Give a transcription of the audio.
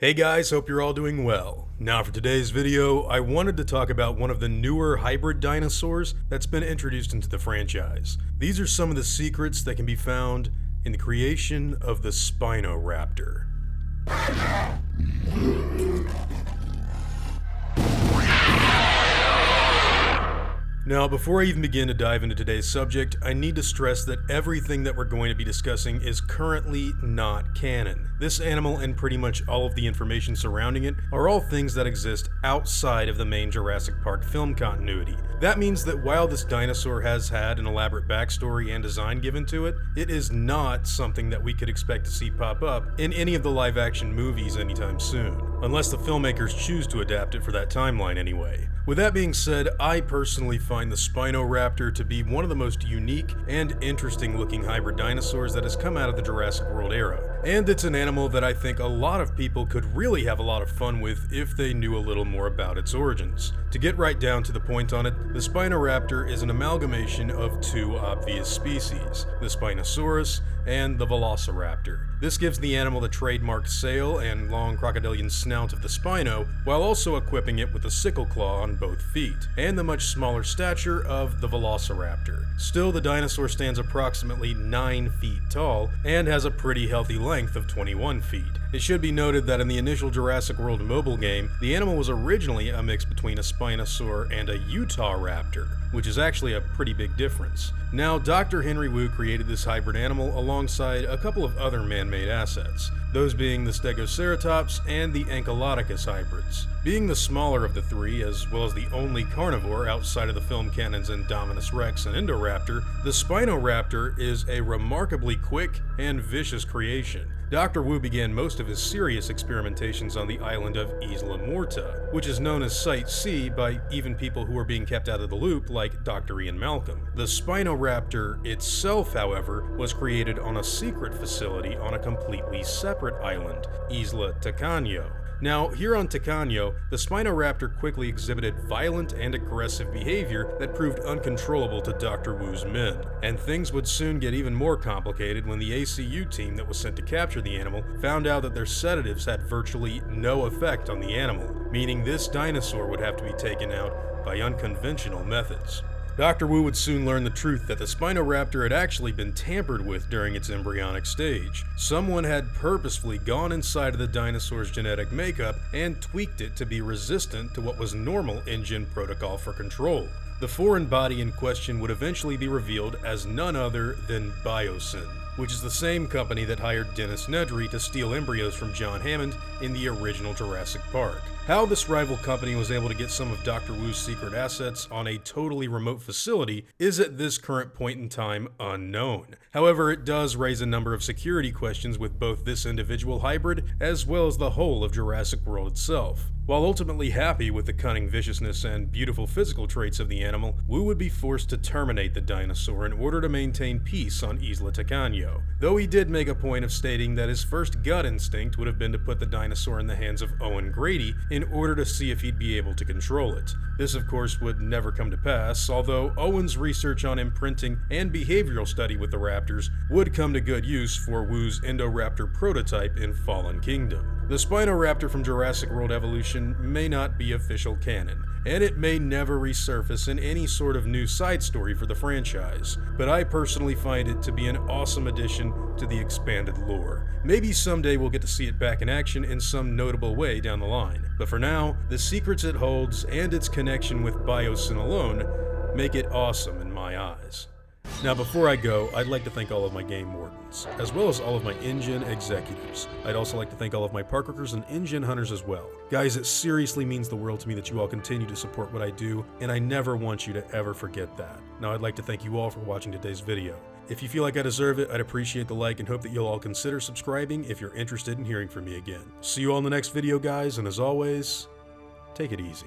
Hey guys, hope you're all doing well. Now for today's video, I wanted to talk about one of the newer hybrid dinosaurs that's been introduced into the franchise. These are some of the secrets that can be found in the creation of the Spinoraptor. Now, before I even begin to dive into today's subject, I need to stress that everything that we're going to be discussing is currently not canon. This animal and pretty much all of the information surrounding it are all things that exist outside of the main Jurassic Park film continuity. That means that while this dinosaur has had an elaborate backstory and design given to it, it is not something that we could expect to see pop up in any of the live-action movies anytime soon, unless the filmmakers choose to adapt it for that timeline anyway. With that being said, I personally find the Spinoraptor to be one of the most unique and interesting looking hybrid dinosaurs that has come out of the Jurassic World era. And it's an animal that I think a lot of people could really have a lot of fun with if they knew a little more about its origins. To get right down to the point on it, the Spinoraptor is an amalgamation of two obvious species, the Spinosaurus and the Velociraptor. This gives the animal the trademark sail and long crocodilian snout of the Spino, while also equipping it with a sickle claw on both feet, and the much smaller stature of the Velociraptor. Still, the dinosaur stands approximately 9 feet tall, and has a pretty healthy length of 21 feet. It should be noted that in the initial Jurassic World mobile game, the animal was originally a mix between a Spinosaur and a Utah Raptor, which is actually a pretty big difference. Now, Dr. Henry Wu created this hybrid animal alongside a couple of other man-made assets, those being the Stegoceratops and the Ankylodocus hybrids. Being the smaller of the three, as well as the only carnivore outside of the film canons Indominus Rex and Indoraptor, the Spinoraptor is a remarkably quick and vicious creation. Dr. Wu began most of his serious experimentations on the island of Isla Morta, which is known as Site C by even people who are being kept out of the loop like Dr. Ian Malcolm. The Spinoraptor itself, however, was created on a secret facility on a completely separate island, Isla Tacano. Now, here on Tacano, the Spinoraptor quickly exhibited violent and aggressive behavior that proved uncontrollable to Dr. Wu's men, and things would soon get even more complicated when the ACU team that was sent to capture the animal found out that their sedatives had virtually no effect on the animal, meaning this dinosaur would have to be taken out by unconventional methods. Dr. Wu would soon learn the truth that the Spinoraptor had actually been tampered with during its embryonic stage. Someone had purposefully gone inside of the dinosaur's genetic makeup and tweaked it to be resistant to what was normal InGen protocol for control. The foreign body in question would eventually be revealed as none other than Biosyn, which is the same company that hired Dennis Nedry to steal embryos from John Hammond in the original Jurassic Park. How this rival company was able to get some of Dr. Wu's secret assets on a totally remote facility is at this current point in time unknown. However, it does raise a number of security questions with both this individual hybrid as well as the whole of Jurassic World itself. While ultimately happy with the cunning viciousness and beautiful physical traits of the animal, Wu would be forced to terminate the dinosaur in order to maintain peace on Isla Tacano, though he did make a point of stating that his first gut instinct would have been to put the dinosaur in the hands of Owen Grady in order to see if he'd be able to control it. This of course would never come to pass, although Owen's research on imprinting and behavioral study with the raptors would come to good use for Wu's Indoraptor prototype in Fallen Kingdom. The Spinoraptor from Jurassic World Evolution may not be official canon, and it may never resurface in any sort of new side story for the franchise, but I personally find it to be an awesome addition to the expanded lore. Maybe someday we'll get to see it back in action in some notable way down the line, but for now, the secrets it holds and its connection with Biosyn alone make it awesome in my eyes. Now before I go, I'd like to thank all of my game wardens, as well as all of my InGen executives. I'd also like to thank all of my park workers and InGen hunters as well. Guys, it seriously means the world to me that you all continue to support what I do, and I never want you to ever forget that. Now I'd like to thank you all for watching today's video. If you feel like I deserve it, I'd appreciate the like and hope that you'll all consider subscribing if you're interested in hearing from me again. See you all in the next video, guys, and as always, take it easy.